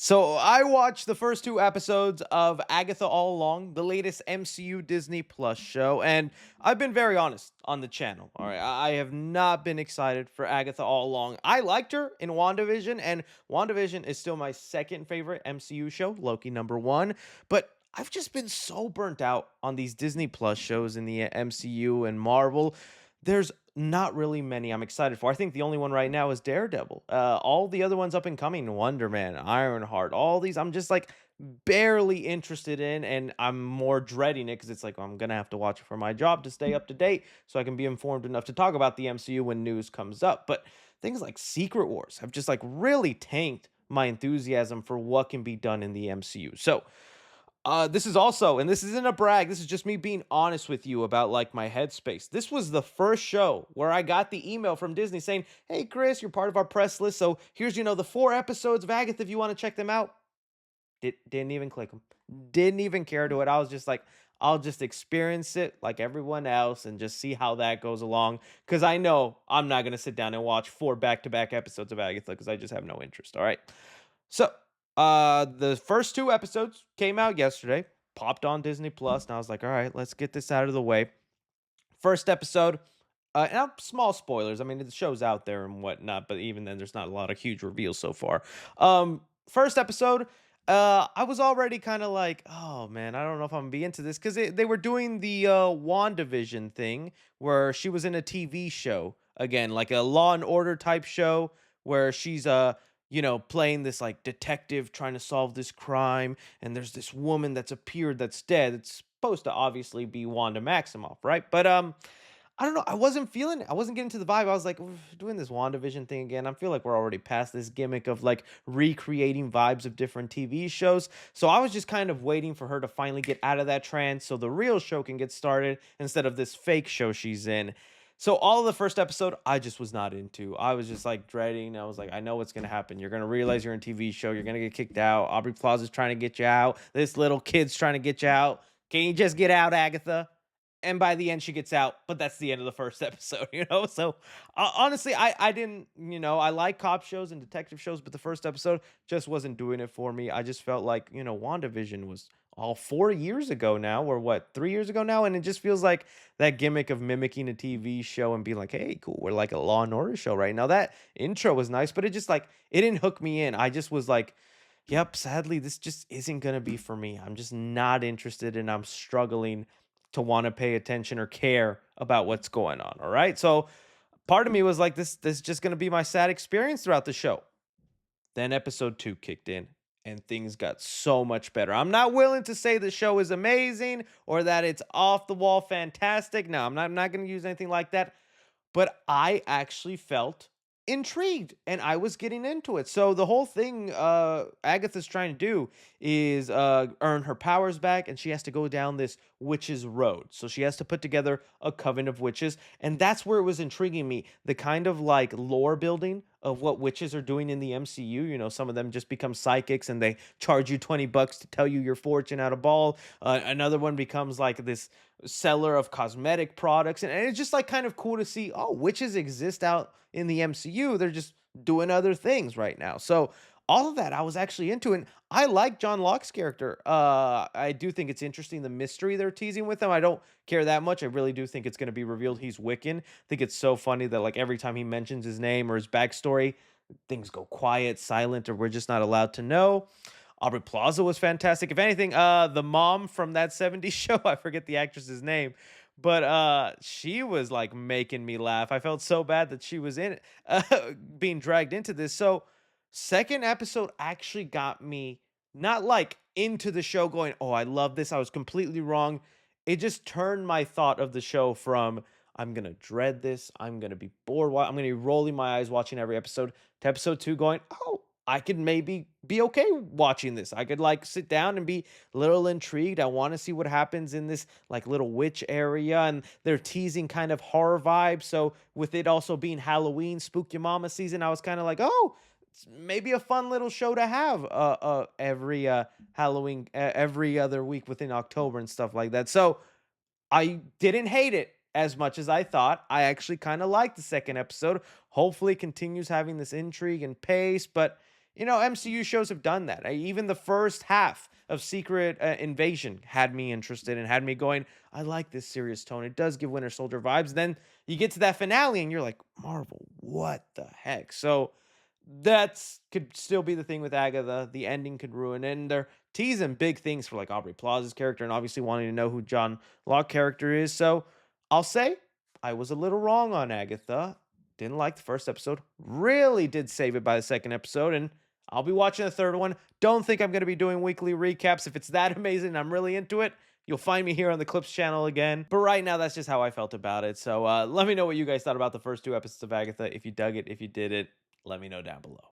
So I watched the first two episodes of Agatha All Along, the latest MCU Disney Plus show, and I've been very honest on the channel. All right, I have not been excited for Agatha All Along. I liked her in WandaVision, and WandaVision is still my second favorite MCU show, Loki number one. But I've just been so burnt out on these Disney Plus shows in the MCU and Marvel. There's not really many I'm excited for. I think the only one right now is Daredevil. All the other ones up and coming, Wonder Man, Ironheart, all these, I'm just like barely interested in, and I'm more dreading it because it's like I'm gonna have to watch it for my job to stay up to date, so I can be informed enough to talk about the MCU when news comes up. But things like Secret Wars have just like really tanked my enthusiasm for what can be done in the MCU. So this is also, and this isn't a brag, this is just me being honest with you about like my headspace. This was the first show where I got the email from Disney saying, "Hey Chris, you're part of our press list. So here's, the four episodes of Agatha if you want to check them out." Didn't even click them. Didn't even care to it. I was just like, I'll just experience it like everyone else and just see how that goes along. Cause I know I'm not gonna sit down and watch four back-to-back episodes of Agatha because I just have no interest. All right. So, the first 2 episodes came out yesterday, popped on Disney Plus, and I was like, "All right, let's get this out of the way." First episode, small spoilers. I mean, the show's out there and whatnot, but even then, there's not a lot of huge reveals so far. First episode, I was already kind of like, "Oh man, I don't know if I'm gonna be into this," because they were doing the WandaVision thing where she was in a TV show again, like a Law and Order type show where she's playing this like detective trying to solve this crime, and there's this woman that's appeared that's dead. It's supposed to obviously be Wanda Maximoff, right? But I don't know. I wasn't feeling it. I wasn't getting to the vibe. I was like, "Oof, doing this WandaVision thing again." I feel like we're already past this gimmick of like recreating vibes of different TV shows. So I was just kind of waiting for her to finally get out of that trance so the real show can get started instead of this fake show she's in. So all of the first episode, I just was not into. I was just like dreading. I was like, I know what's gonna happen. You're gonna realize you're in a TV show. You're gonna get kicked out. Aubrey Plaza's trying to get you out. This little kid's trying to get you out. Can you just get out, Agatha? And by the end she gets out, but that's the end of the first episode. So honestly, I didn't, I like cop shows and detective shows, but the first episode just wasn't doing it for me. I just felt like, WandaVision was all 4 years ago now, or what, 3 years ago now, and it just feels like that gimmick of mimicking a TV show and being like, hey, cool, we're like a Law and Order show right now. That intro was nice, but it just like it didn't hook me in. I just was like, yep, sadly, this just isn't gonna be for me. I'm just not interested, and I'm struggling to want to pay attention or care about what's going on. All right. So part of me was like, this is just gonna be my sad experience throughout the show. Then episode 2 kicked in and things got so much better. I'm not willing to say the show is amazing or that it's off the wall fantastic. No, I'm not gonna use anything like that, but I actually felt intrigued and I was getting into it. So the whole thing Agatha's trying to do is earn her powers back, and she has to go down this witch's road. So she has to put together a coven of witches, and that's where it was intriguing me. The kind of like lore building of what witches are doing in the MCU. Some of them just become psychics and they charge you $20 to tell you your fortune at a ball. Another one becomes like this seller of cosmetic products, and it's just like kind of cool to see, oh, witches exist out in the MCU. They're just doing other things right now. So all of that I was actually into, and I like John Locke's character. I do think it's interesting the mystery they're teasing with him. I don't care that much. I really do think it's going to be revealed he's Wiccan. I think it's so funny that like every time he mentions his name or his backstory, things go quiet, silent, or we're just not allowed to know. Aubrey Plaza was fantastic. If anything, the mom from that '70s show, I forget the actress's name, but she was like making me laugh. I felt so bad that she was in it, being dragged into this. So, second episode actually got me not like into the show going, "Oh, I love this." I was completely wrong. It just turned my thought of the show from I'm gonna dread this, I'm gonna be bored, I'm gonna be rolling my eyes watching every episode, to episode 2 going, "Oh, I could maybe be okay watching this. I could like sit down and be a little intrigued. I want to see what happens in this like little witch area." And they're teasing kind of horror vibes. So with it also being Halloween, Spook Your Mama season, I was kind of like, oh, it's maybe a fun little show to have every Halloween, every other week within October and stuff like that. So I didn't hate it as much as I thought. I actually kind of liked the second episode. Hopefully, it continues having this intrigue and pace, but MCU shows have done that. Even the first half of Secret Invasion had me interested and had me going, I like this serious tone. It does give Winter Soldier vibes. Then you get to that finale and you're like, Marvel, what the heck? So that's could still be the thing with Agatha. The ending could ruin it. And they're teasing big things for like Aubrey Plaza's character and obviously wanting to know who John Locke character is. So I'll say I was a little wrong on Agatha. Didn't like the first episode. Really did save it by the second episode. And I'll be watching the third one. Don't think I'm going to be doing weekly recaps. If it's that amazing and I'm really into it, you'll find me here on the Clips channel again. But right now, that's just how I felt about it. So let me know what you guys thought about the first two episodes of Agatha. If you dug it, if you did it, let me know down below.